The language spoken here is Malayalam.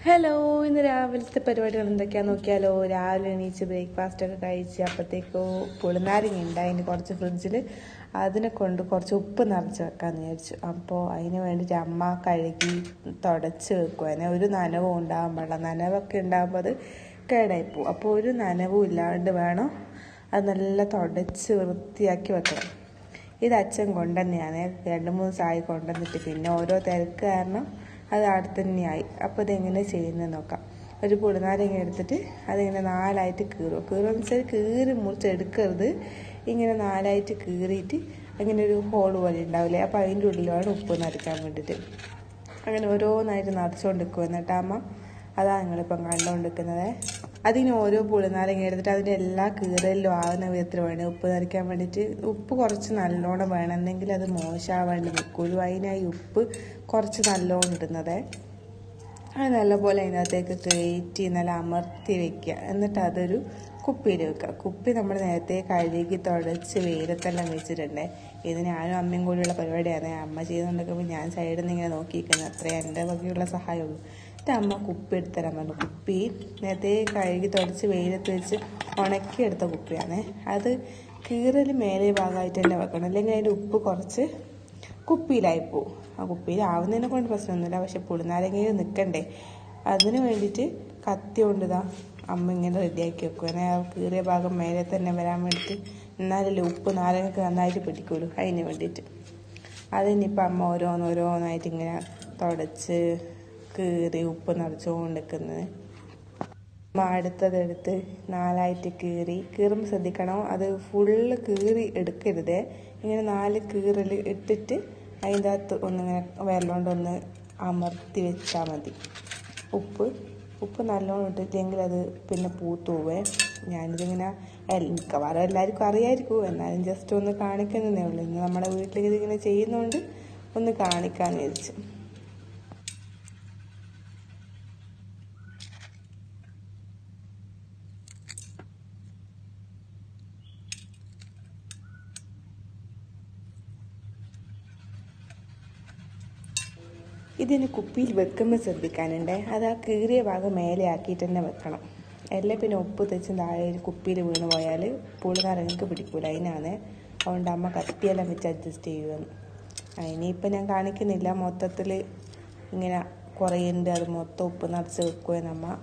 ഹലോ, ഇന്ന് രാവിലത്തെ പരിപാടികൾ എന്തൊക്കെയാണെന്ന് നോക്കിയാലോ. രാവിലെ എണീച്ച് ബ്രേക്ക്ഫാസ്റ്റൊക്കെ കഴിച്ച് അപ്പോഴത്തേക്കോ പുളിനാരങ്ങ ഉണ്ട്, അതിന് കുറച്ച് ഫ്രിഡ്ജിൽ അതിനെ കൊണ്ട് കുറച്ച് ഉപ്പ് നിറച്ച് വെക്കാമെന്ന് വിചാരിച്ചു. അപ്പോൾ അതിന് വേണ്ടിയിട്ട് അമ്മ കഴുകി തുടച്ച് വെക്കുവാനെ. ഒരു നനവും ഉണ്ടാകാൻ പാടില്ല, നനവൊക്കെ ഉണ്ടാകുമ്പോൾ അത് കേടായിപ്പോവും. അപ്പോൾ ഒരു നനവും ഇല്ലാണ്ട് വേണം അത് നല്ല തുടച്ച് വൃത്തിയാക്കി വെക്കണം. ഇത് അച്ഛൻ കൊണ്ടുതന്നെയാണ്, 2-3 ദിവസമായി കൊണ്ടുവന്നിട്ട്. പിന്നെ ഓരോ തിരക്ക് കാരണം അത് അവിടെ തന്നെയായി. അപ്പോൾ ഇതെങ്ങനെ ചെയ്യുന്നത് നോക്കാം. ഒരു പുളിനാരങ്ങ എടുത്തിട്ട് അതിങ്ങനെ 4ആയിട്ട് കീറുമെന്ന് വെച്ചാൽ കീറി മുറിച്ചെടുക്കരുത്. ഇങ്ങനെ 4ആയിട്ട് കീറിയിട്ട് അങ്ങനെ ഒരു ഹോൾ പോലെ ഉണ്ടാവില്ലേ, അപ്പോൾ അതിൻ്റെ ഉള്ളിലാണ് ഉപ്പ് നിറയ്ക്കാൻ വേണ്ടിയിട്ട്. അങ്ങനെ ഓരോന്നായിട്ട് നിറച്ചുകൊണ്ട് എന്നിട്ട് അമ്മ അതാണ് നിങ്ങളിപ്പം കണ്ടുകൊണ്ടിരിക്കുന്നത്. അതിന് ഓരോ പുളിനാരങ്ങ എടുത്തിട്ട് അതിൻ്റെ എല്ലാ കീറലിലും ആകുന്ന വിധത്തിൽ വേണം ഉപ്പ് നിറയ്ക്കാൻ വേണ്ടിയിട്ട്. ഉപ്പ് കുറച്ച് നല്ലോണം വേണം, എന്നെങ്കിൽ അത് മോശമാവാണ്ട് നിൽക്കുള്ളൂ. അതിനായി ഉപ്പ് കുറച്ച് നല്ലോണം ഇടുന്നത്. അത് നല്ലപോലെ അതിനകത്തേക്ക് കയറ്റി നല്ല അമർത്തി വയ്ക്കുക. എന്നിട്ട് അതൊരു കുപ്പിയിൽ വെക്കുക. കുപ്പി നമ്മൾ നേരത്തെ കഴുകി തുടച്ച് വെയിലത്തെല്ലാം വെച്ചിട്ടുണ്ട്. ഇത് ഞാനും അമ്മയും കൂടിയുള്ള പരിപാടിയാണ്. അമ്മ ചെയ്തുകൊണ്ടിരിക്കുമ്പോൾ ഞാൻ സൈഡിൽ നിന്ന് ഇങ്ങനെ നോക്കിയിരിക്കുന്നത്, അത്രേ എൻ്റെ വകയുള്ള സഹായമുള്ളൂ. എന്നിട്ട് അമ്മ കുപ്പി എടുത്തരാൻ പറഞ്ഞു. കുപ്പി നേരത്തെ കഴുകി തുടച്ച് വെയിലത്ത് വെച്ച് ഉണക്കിയെടുത്ത കുപ്പിയാണ്. അത് കീറൽ മേലെ ഭാഗമായിട്ട് തന്നെ വെക്കണം, അല്ലെങ്കിൽ അതിൻ്റെ ഉപ്പ് കുറച്ച് കുപ്പിയിലായിപ്പോവും. ആ കുപ്പിയിലാവുന്നതിനെ കൊണ്ട് പ്രശ്നമൊന്നുമില്ല, പക്ഷെ പുളിനാരങ്ങയിൽ നിൽക്കണ്ടേ, അതിന് വേണ്ടിയിട്ട് കത്തി കൊണ്ടിതാ അമ്മ ഇങ്ങനെ റെഡിയാക്കി വെക്കും. അങ്ങനെ ആ കീറിയ ഭാഗം മേലെ തന്നെ വരാൻ വേണ്ടിയിട്ട്, എന്നാലല്ലേ ഉപ്പ് നാരങ്ങക്ക് നന്നായിട്ട് പിടിക്കുള്ളൂ, അതിന് വേണ്ടിയിട്ട്. അതിനിപ്പോൾ അമ്മ ഓരോന്നായിട്ട് ഇങ്ങനെ തുടച്ച് കീറി ഉപ്പ് നിറച്ചുകൊണ്ടിരിക്കുന്നത്. അമ്മ അടുത്തതെടുത്ത് 4ആയിട്ട് കീറുമ്പോൾ ശ്രദ്ധിക്കണം, അത് ഫുള്ള് കീറി എടുക്കരുത്. ഇങ്ങനെ 4 കീറൽ ഇട്ടിട്ട് അതിൻ്റെ അകത്ത് ഒന്നിങ്ങനെ വിരലുകൊണ്ടൊന്ന് അമർത്തി വെച്ചാൽ മതി. ഉപ്പ് നല്ലോണം ഇട്ടിട്ടെങ്കിൽ അത് പിന്നെ പൂത്ത് പോവേ. ഞാനിതിങ്ങനെ മിക്കവാറും എല്ലാവർക്കും അറിയാമായിരിക്കും, എന്നാലും ജസ്റ്റ് ഒന്ന് കാണിക്കുന്നതേ ഉള്ളൂ. ഇന്ന് നമ്മുടെ വീട്ടിൽ ഇതിങ്ങനെ ചെയ്യുന്നതുകൊണ്ട് ഒന്ന് കാണിക്കാമെന്ന് വിചാരിച്ചു. ഇതിന് കുപ്പിയിൽ വെക്കുമ്പോൾ ശ്രദ്ധിക്കാനുണ്ട്, അത് ആ കീറിയ ഭാഗം മേലെ ആക്കിയിട്ട് തന്നെ വെക്കണം. എല്ലാം പിന്നെ ഉപ്പ് തെച്ച് താഴെ ഒരു കുപ്പിയിൽ വീണ് പോയാൽ പുളിനാരങ്ങക്ക് പിടിക്കൂല. അതിനാണ്. അതുകൊണ്ട് അമ്മ കത്തിയെല്ലാം വെച്ച് അഡ്ജസ്റ്റ് ചെയ്യുമെന്ന്. അതിനിപ്പോൾ ഞാൻ കാണിക്കുന്നില്ല, മൊത്തത്തിൽ ഇങ്ങനെ കുറേ ഉണ്ട്, അത് മൊത്തം ഉപ്പ് നിറച്ച് വെക്കുമെന്ന് അമ്മ